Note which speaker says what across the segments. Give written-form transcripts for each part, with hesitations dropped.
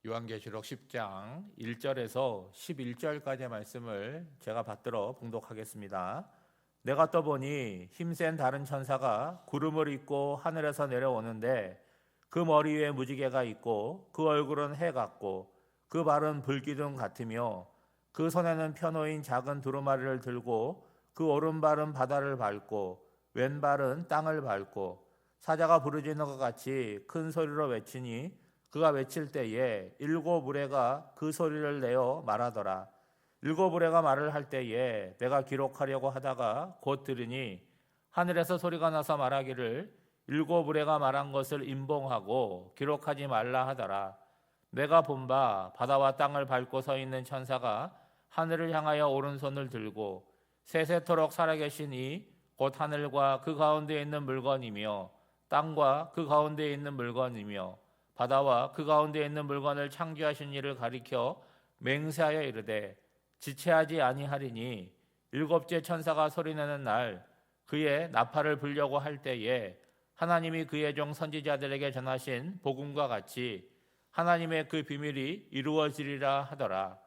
Speaker 1: 요한계시록 10장 1절에서 11절까지의 말씀을 제가 받들어 봉독하겠습니다. 내가 떠보니 힘센 다른 천사가 구름을 입고 하늘에서 내려오는데 그 머리 위에 무지개가 있고 그 얼굴은 해 같고 그 발은 불기둥 같으며 그 손에는 펴놓인 작은 두루마리를 들고 그 오른발은 바다를 밟고 왼발은 땅을 밟고 사자가 부르짖는 것 같이 큰 소리로 외치니 그가 외칠 때에 일곱 무리가 그 소리를 내어 말하더라. 일곱 무리가 말을 할 때에 내가 기록하려고 하다가 곧 들으니 하늘에서 소리가 나서 말하기를 일곱 무리가 말한 것을 임봉하고 기록하지 말라 하더라. 내가 본 바 바다와 땅을 밟고 서 있는 천사가 하늘을 향하여 오른손을 들고 세세토록 살아계신 이 곧 하늘과 그 가운데에 있는 물건이며 땅과 그 가운데에 있는 물건이며 바다와 그 가운데에 있는 물건을 창조하신 이를 가리켜 맹세하여 이르되 지체하지 아니하리니 일곱째 천사가 소리내는 날 그의 나팔을 불려고 할 때에 하나님이 그의 종 선지자들에게 전하신 복음과 같이 하나님의 그 비밀이 이루어지리라 하더라.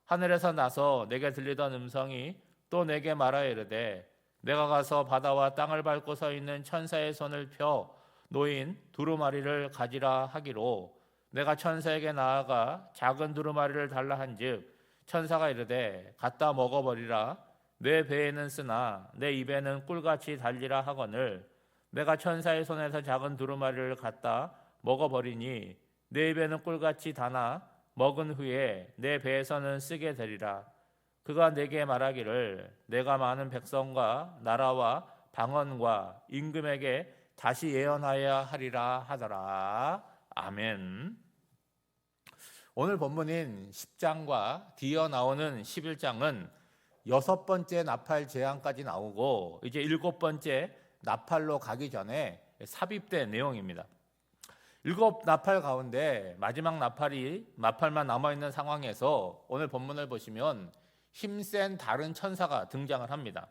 Speaker 1: 하늘에서 나서 내게 들리던 음성이 또 내게 말하여 이르되 내가 가서 바다와 땅을 밟고 서 있는 천사의 손을 펴 놓인 두루마리를 가지라 하기로 내가 천사에게 나아가 작은 두루마리를 달라 한즉 천사가 이르되 갖다 먹어버리라. 내 배에는 쓰나 내 입에는 꿀같이 달리라 하거늘 내가 천사의 손에서 작은 두루마리를 갖다 먹어버리니 내 입에는 꿀같이 다나 먹은 후에 내 배에서는 쓰게 되리라. 그가 내게 말하기를 내가 많은 백성과 나라와 방언과 임금에게 다시 예언하여야 하리라 하더라. 아멘. 오늘 본문인 10장과 뒤어 나오는 11장은 여섯 번째 나팔 재앙까지 나오고 이제 일곱 번째 나팔로 가기 전에 삽입된 내용입니다. 일곱 나팔 가운데 마지막 나팔만 남아있는 상황에서 오늘 본문을 보시면 힘센 다른 천사가 등장을 합니다.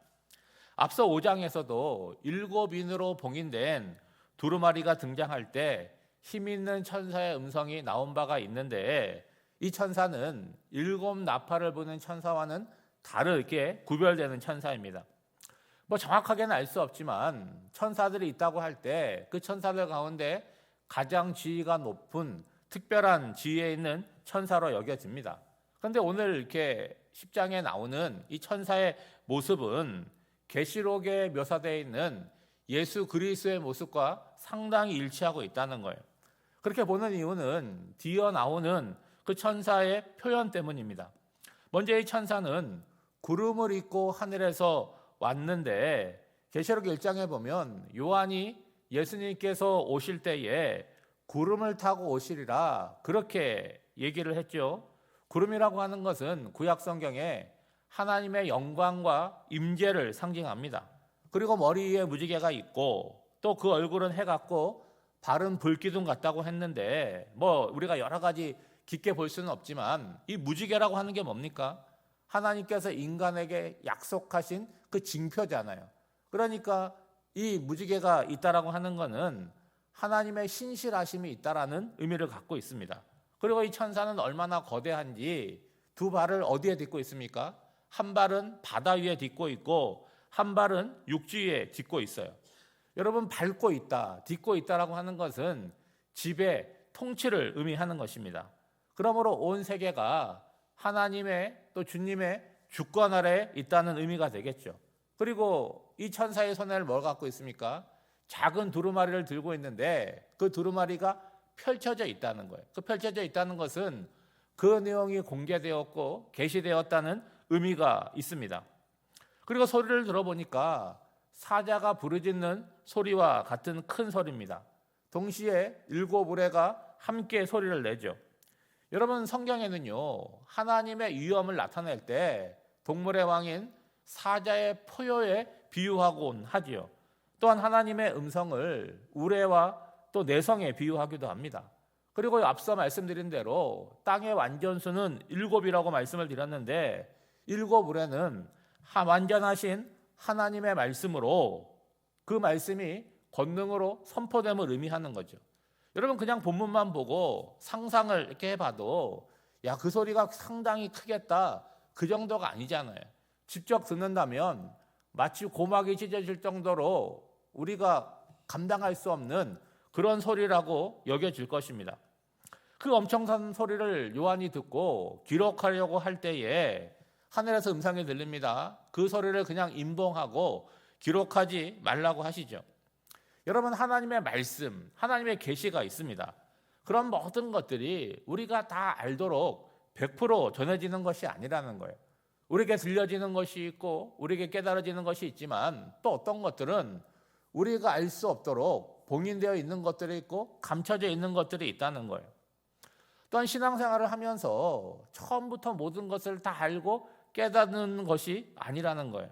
Speaker 1: 앞서 5장에서도 일곱 인으로 봉인된 두루마리가 등장할 때 힘있는 천사의 음성이 나온 바가 있는데 이 천사는 일곱 나팔을 부는 천사와는 다르게 구별되는 천사입니다. 정확하게는 알 수 없지만 천사들이 있다고 할 때 그 천사들 가운데 가장 지위가 높은 특별한 지위에 있는 천사로 여겨집니다. 그런데 오늘 이렇게 10장에 나오는 이 천사의 모습은 계시록에 묘사되어 있는 예수 그리스도의 모습과 상당히 일치하고 있다는 거예요. 그렇게 보는 이유는 뒤어 나오는 그 천사의 표현 때문입니다. 먼저 이 천사는 구름을 입고 하늘에서 왔는데 계시록 1장에 보면 요한이 예수님께서 오실 때에 구름을 타고 오시리라 그렇게 얘기를 했죠. 구름이라고 하는 것은 구약 성경에 하나님의 영광과 임재를 상징합니다. 그리고 머리 위에 무지개가 있고 또 그 얼굴은 해 같고 발은 불기둥 같다고 했는데 우리가 여러 가지 깊게 볼 수는 없지만 이 무지개라고 하는 게 뭡니까? 하나님께서 인간에게 약속하신 그 징표잖아요. 그러니까 이 무지개가 있다라고 하는 것은 하나님의 신실하심이 있다라는 의미를 갖고 있습니다. 그리고 이 천사는 얼마나 거대한지 두 발을 어디에 딛고 있습니까? 한 발은 바다 위에 딛고 있고 한 발은 육지 위에 딛고 있어요. 여러분, 밟고 있다, 딛고 있다라고 하는 것은 지배, 통치를 의미하는 것입니다. 그러므로 온 세계가 하나님의 또 주님의 주권 아래 있다는 의미가 되겠죠. 그리고 이 천사의 손에는 뭘 갖고 있습니까? 작은 두루마리를 들고 있는데 그 두루마리가 펼쳐져 있다는 거예요. 그 펼쳐져 있다는 것은 그 내용이 공개되었고 계시되었다는 의미가 있습니다. 그리고 소리를 들어보니까 사자가 부르짖는 소리와 같은 큰 소리입니다. 동시에 일곱 무리가 함께 소리를 내죠. 여러분, 성경에는요 하나님의 위엄을 나타낼 때 동물의 왕인 사자의 포효에 비유하곤 하지요. 또한 하나님의 음성을 우레와 또 내성에 비유하기도 합니다. 그리고 앞서 말씀드린 대로 땅의 완전수는 7이라고 말씀을 드렸는데 일곱 우레는 완전하신 하나님의 말씀으로 그 말씀이 권능으로 선포됨을 의미하는 거죠. 여러분 그냥 본문만 보고 상상을 이렇게 해봐도 야, 그 소리가 상당히 크겠다, 그 정도가 아니잖아요. 직접 듣는다면 마치 고막이 찢어질 정도로 우리가 감당할 수 없는 그런 소리라고 여겨질 것입니다. 그 엄청난 소리를 요한이 듣고 기록하려고 할 때에 하늘에서 음성이 들립니다. 그 소리를 그냥 임봉하고 기록하지 말라고 하시죠. 여러분, 하나님의 말씀, 하나님의 계시가 있습니다. 그런 모든 것들이 우리가 다 알도록 100% 전해지는 것이 아니라는 거예요. 우리에게 들려지는 것이 있고 우리에게 깨달아지는 것이 있지만 또 어떤 것들은 우리가 알 수 없도록 봉인되어 있는 것들이 있고 감춰져 있는 것들이 있다는 거예요. 또한 신앙생활을 하면서 처음부터 모든 것을 다 알고 깨닫는 것이 아니라는 거예요.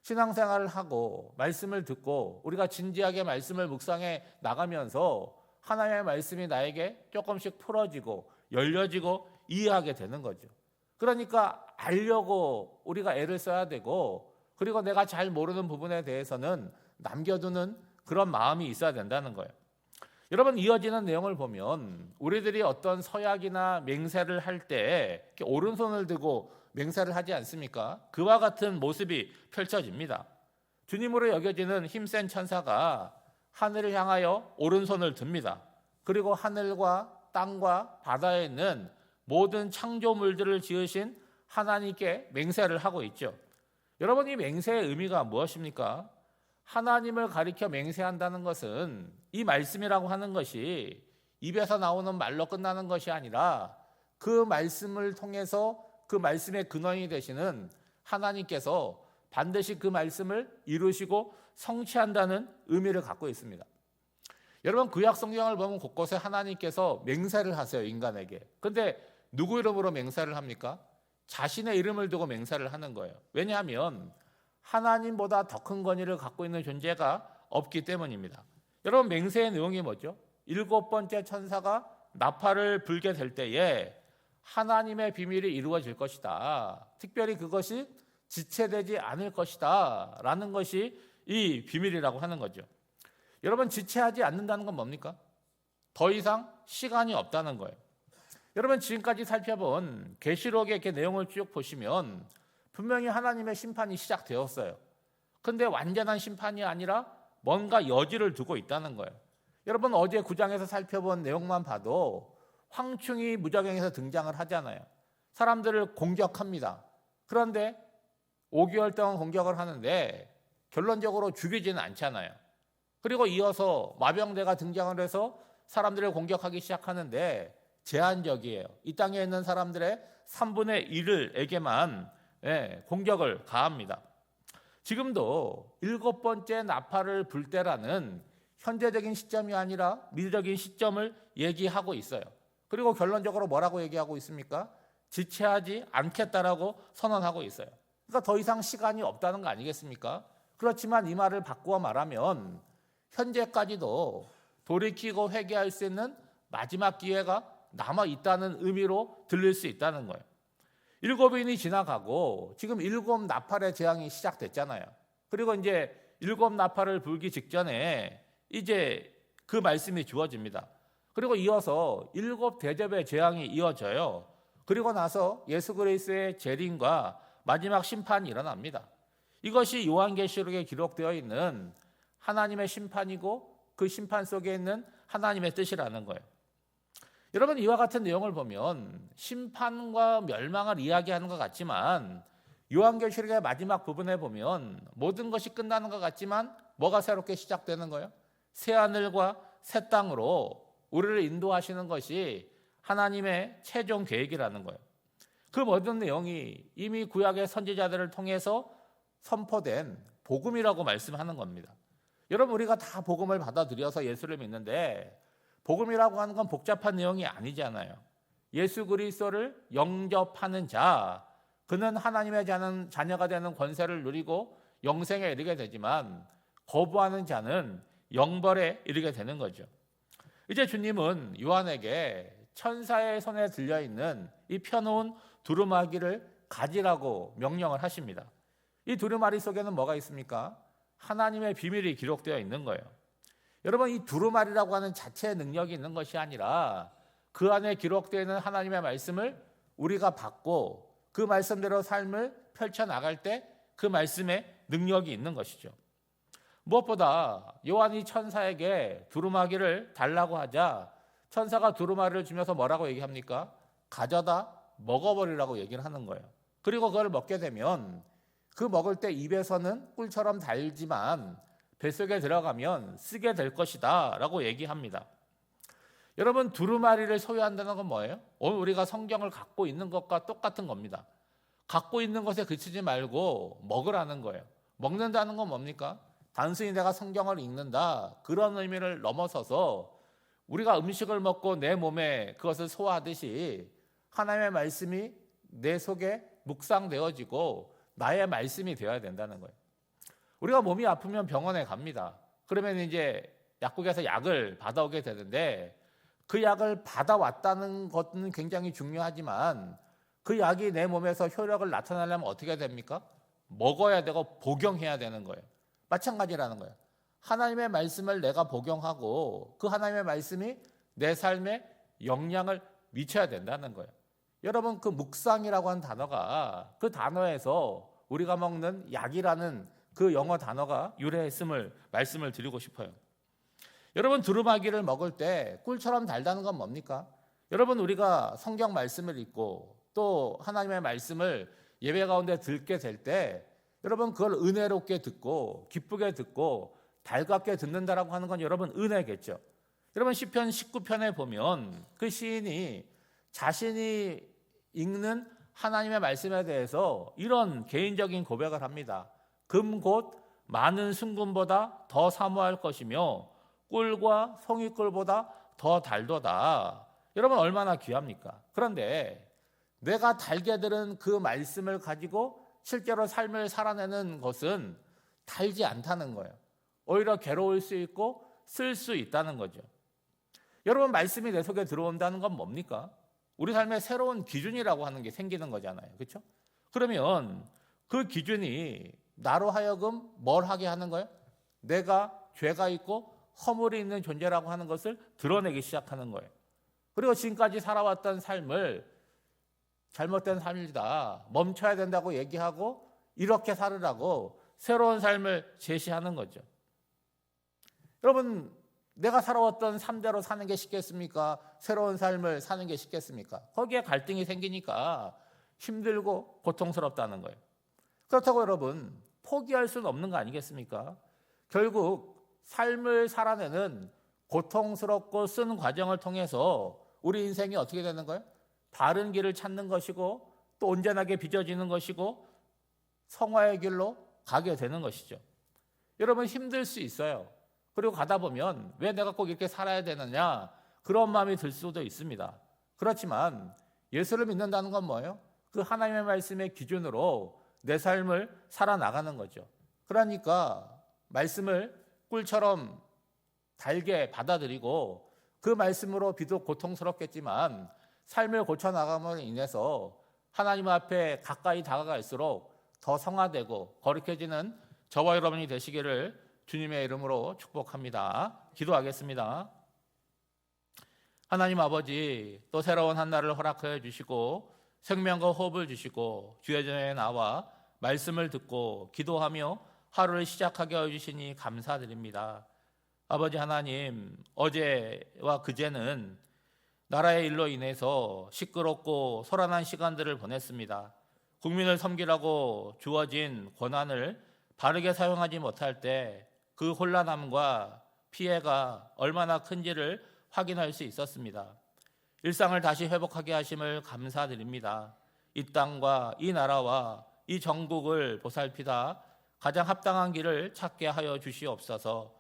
Speaker 1: 신앙생활을 하고 말씀을 듣고 우리가 진지하게 말씀을 묵상해 나가면서 하나님의 말씀이 나에게 조금씩 풀어지고 열려지고 이해하게 되는 거죠. 그러니까 알려고 우리가 애를 써야 되고, 그리고 내가 잘 모르는 부분에 대해서는 남겨두는 그런 마음이 있어야 된다는 거예요. 여러분, 이어지는 내용을 보면 우리들이 어떤 서약이나 맹세를 할 때 오른손을 들고 맹세를 하지 않습니까? 그와 같은 모습이 펼쳐집니다. 주님으로 여겨지는 힘센 천사가 하늘을 향하여 오른손을 듭니다. 그리고 하늘과 땅과 바다에 있는 모든 창조물들을 지으신 하나님께 맹세를 하고 있죠. 여러분, 이 맹세의 의미가 무엇입니까? 하나님을 가리켜 맹세한다는 것은 이 말씀이라고 하는 것이 입에서 나오는 말로 끝나는 것이 아니라 그 말씀을 통해서 그 말씀의 근원이 되시는 하나님께서 반드시 그 말씀을 이루시고 성취한다는 의미를 갖고 있습니다. 여러분, 구약 성경을 보면 곳곳에 하나님께서 맹세를 하세요, 인간에게. 그런데 누구 이름으로 맹세를 합니까? 자신의 이름을 두고 맹세를 하는 거예요. 왜냐하면 하나님보다 더 큰 권위를 갖고 있는 존재가 없기 때문입니다. 여러분, 맹세의 내용이 뭐죠? 7번째 천사가 나팔을 불게 될 때에 하나님의 비밀이 이루어질 것이다. 특별히 그것이 지체되지 않을 것이다 라는 것이 이 비밀이라고 하는 거죠. 여러분, 지체하지 않는다는 건 뭡니까? 더 이상 시간이 없다는 거예요. 여러분, 지금까지 살펴본 계시록의 이렇게 내용을 쭉 보시면 분명히 하나님의 심판이 시작되었어요. 그런데 완전한 심판이 아니라 뭔가 여지를 두고 있다는 거예요. 여러분, 어제 9장에서 살펴본 내용만 봐도 황충이 무저갱에서 등장을 하잖아요. 사람들을 공격합니다. 그런데 5개월 동안 공격을 하는데 결론적으로 죽이지는 않잖아요. 그리고 이어서 마병대가 등장을 해서 사람들을 공격하기 시작하는데 제한적이에요. 이 땅에 있는 사람들의 3분의 1에게만 공격을 가합니다. 지금도 7번째 나팔을 불 때라는 현재적인 시점이 아니라 미래적인 시점을 얘기하고 있어요. 그리고 결론적으로 뭐라고 얘기하고 있습니까? 지체하지 않겠다라고 선언하고 있어요. 그러니까 더 이상 시간이 없다는 거 아니겠습니까? 그렇지만 이 말을 바꾸어 말하면 현재까지도 돌이키고 회개할 수 있는 마지막 기회가 남아 있다는 의미로 들릴 수 있다는 거예요. 7인이 지나가고 지금 7 나팔의 재앙이 시작됐잖아요. 그리고 이제 7 나팔을 불기 직전에 이제 그 말씀이 주어집니다. 그리고 이어서 7 대접의 재앙이 이어져요. 그리고 나서 예수 그리스도의 재림과 마지막 심판이 일어납니다. 이것이 요한계시록에 기록되어 있는 하나님의 심판이고 그 심판 속에 있는 하나님의 뜻이라는 거예요. 여러분, 이와 같은 내용을 보면 심판과 멸망을 이야기하는 것 같지만 요한계시록의 마지막 부분에 보면 모든 것이 끝나는 것 같지만 뭐가 새롭게 시작되는 거예요? 새 하늘과 새 땅으로 우리를 인도하시는 것이 하나님의 최종 계획이라는 거예요. 그 모든 내용이 이미 구약의 선지자들을 통해서 선포된 복음이라고 말씀하는 겁니다. 여러분, 우리가 다 복음을 받아들여서 예수를 믿는데 복음이라고 하는 건 복잡한 내용이 아니잖아요. 예수 그리스도를 영접하는 자, 그는 하나님의 자녀가 되는 권세를 누리고 영생에 이르게 되지만 거부하는 자는 영벌에 이르게 되는 거죠. 이제 주님은 요한에게 천사의 손에 들려있는 이 펴놓은 두루마기를 가지라고 명령을 하십니다. 이 두루마리 속에는 뭐가 있습니까? 하나님의 비밀이 기록되어 있는 거예요. 여러분, 이 두루마리라고 하는 자체의 능력이 있는 것이 아니라 그 안에 기록되어 있는 하나님의 말씀을 우리가 받고 그 말씀대로 삶을 펼쳐나갈 때 그 말씀에 능력이 있는 것이죠. 무엇보다 요한이 천사에게 두루마기를 달라고 하자 천사가 두루마리를 주면서 뭐라고 얘기합니까? 가져다 먹어버리라고 얘기를 하는 거예요. 그리고 그걸 먹게 되면 그 먹을 때 입에서는 꿀처럼 달지만 뱃속에 들어가면 쓰게 될 것이다 라고 얘기합니다. 여러분, 두루마리를 소유한다는 건 뭐예요? 오늘 우리가 성경을 갖고 있는 것과 똑같은 겁니다. 갖고 있는 것에 그치지 말고 먹으라는 거예요. 먹는다는 건 뭡니까? 단순히 내가 성경을 읽는다, 그런 의미를 넘어서서 우리가 음식을 먹고 내 몸에 그것을 소화하듯이 하나님의 말씀이 내 속에 묵상되어지고 나의 말씀이 되어야 된다는 거예요. 우리가 몸이 아프면 병원에 갑니다. 그러면 이제 약국에서 약을 받아오게 되는데 그 약을 받아왔다는 것은 굉장히 중요하지만 그 약이 내 몸에서 효력을 나타내려면 어떻게 됩니까? 먹어야 되고 복용해야 되는 거예요. 마찬가지라는 거예요. 하나님의 말씀을 내가 복용하고 그 하나님의 말씀이 내 삶에 영향을 미쳐야 된다는 거예요. 여러분, 그 묵상이라고 하는 단어가 그 단어에서 우리가 먹는 약이라는 그 영어 단어가 유래했음을 말씀을 드리고 싶어요. 여러분, 두루마기를 먹을 때 꿀처럼 달다는 건 뭡니까? 여러분, 우리가 성경 말씀을 읽고 또 하나님의 말씀을 예배 가운데 듣게 될 때 여러분, 그걸 은혜롭게 듣고 기쁘게 듣고 달갑게 듣는다라고 하는 건 여러분 은혜겠죠. 여러분, 시편 19편에 보면 그 시인이 자신이 읽는 하나님의 말씀에 대해서 이런 개인적인 고백을 합니다. 금 곧 많은 순금보다 더 사모할 것이며 꿀과 송이꿀보다 더 달도다. 여러분, 얼마나 귀합니까? 그런데 내가 달게 들은 그 말씀을 가지고 실제로 삶을 살아내는 것은 달지 않다는 거예요. 오히려 괴로울 수 있고 쓸 수 있다는 거죠. 여러분, 말씀이 내 속에 들어온다는 건 뭡니까? 우리 삶의 새로운 기준이라고 하는 게 생기는 거잖아요. 그렇죠? 그러면 그 기준이 나로 하여금 뭘 하게 하는 거예요? 내가 죄가 있고 허물이 있는 존재라고 하는 것을 드러내기 시작하는 거예요. 그리고 지금까지 살아왔던 삶을 잘못된 삶이다, 멈춰야 된다고 얘기하고 이렇게 살으라고 새로운 삶을 제시하는 거죠. 여러분, 내가 살아왔던 삶대로 사는 게 쉽겠습니까? 새로운 삶을 사는 게 쉽겠습니까? 거기에 갈등이 생기니까 힘들고 고통스럽다는 거예요. 그렇다고 여러분, 포기할 수는 없는 거 아니겠습니까? 결국 삶을 살아내는 고통스럽고 쓴 과정을 통해서 우리 인생이 어떻게 되는 거예요? 바른 길을 찾는 것이고 또 온전하게 빚어지는 것이고 성화의 길로 가게 되는 것이죠. 여러분, 힘들 수 있어요. 그리고 가다 보면 왜 내가 꼭 이렇게 살아야 되느냐, 그런 마음이 들 수도 있습니다. 그렇지만 예수를 믿는다는 건 뭐예요? 그 하나님의 말씀의 기준으로 내 삶을 살아나가는 거죠. 그러니까 말씀을 꿀처럼 달게 받아들이고 그 말씀으로 비록 고통스럽겠지만 삶을 고쳐나감으로 인해서 하나님 앞에 가까이 다가갈수록 더 성화되고 거룩해지는 저와 여러분이 되시기를 주님의 이름으로 축복합니다. 기도하겠습니다. 하나님 아버지, 또 새로운 한 날을 허락하여 주시고 생명과 호흡을 주시고 주의 전에 나와 말씀을 듣고 기도하며 하루를 시작하게 해주시니 감사드립니다. 아버지 하나님, 어제와 그제는 나라의 일로 인해서 시끄럽고 소란한 시간들을 보냈습니다. 국민을 섬기라고 주어진 권한을 바르게 사용하지 못할 때 그 혼란함과 피해가 얼마나 큰지를 확인할 수 있었습니다. 일상을 다시 회복하게 하심을 감사드립니다. 이 땅과 이 나라와 이 전국을 보살피다 가장 합당한 길을 찾게 하여 주시옵소서.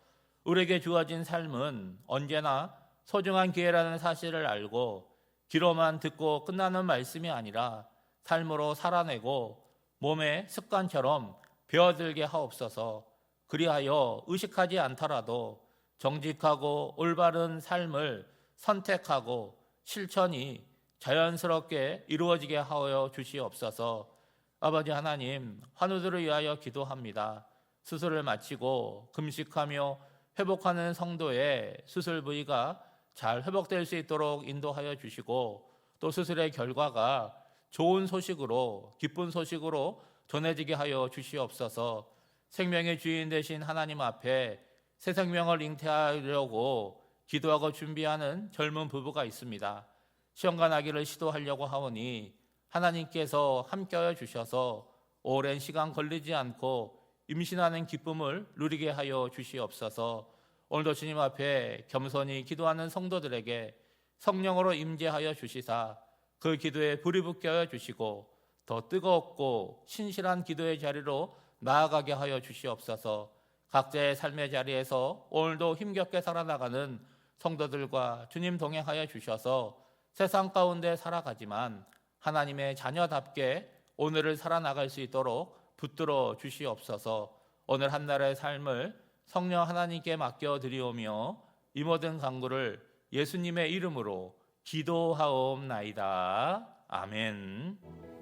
Speaker 1: 우리에게 주어진 삶은 언제나 소중한 기회라는 사실을 알고 귀로만 듣고 끝나는 말씀이 아니라 삶으로 살아내고 몸의 습관처럼 배어들게 하옵소서. 그리하여 의식하지 않더라도 정직하고 올바른 삶을 선택하고 실천이 자연스럽게 이루어지게 하여 주시옵소서. 아버지 하나님, 환우들을 위하여 기도합니다. 수술을 마치고 금식하며 회복하는 성도의 수술 부위가 잘 회복될 수 있도록 인도하여 주시고, 또 수술의 결과가 좋은 소식으로, 기쁜 소식으로 전해지게 하여 주시옵소서. 생명의 주인 되신 하나님 앞에 새 생명을 잉태하려고 기도하고 준비하는 젊은 부부가 있습니다. 시험관하기를 시도하려고 하오니 하나님께서 함께하여 주셔서 오랜 시간 걸리지 않고 임신하는 기쁨을 누리게 하여 주시옵소서. 오늘도 주님 앞에 겸손히 기도하는 성도들에게 성령으로 임재하여 주시사 그 기도에 불이 붙게 하여 주시고 더 뜨겁고 신실한 기도의 자리로 나아가게 하여 주시옵소서. 각자의 삶의 자리에서 오늘도 힘겹게 살아나가는 성도들과 주님 동행하여 주셔서 세상 가운데 살아가지만 하나님의 자녀답게 오늘을 살아나갈 수 있도록 붙들어 주시옵소서. 오늘 한 날의 삶을 성령 하나님께 맡겨드리오며 이 모든 간구를 예수님의 이름으로 기도하옵나이다. 아멘.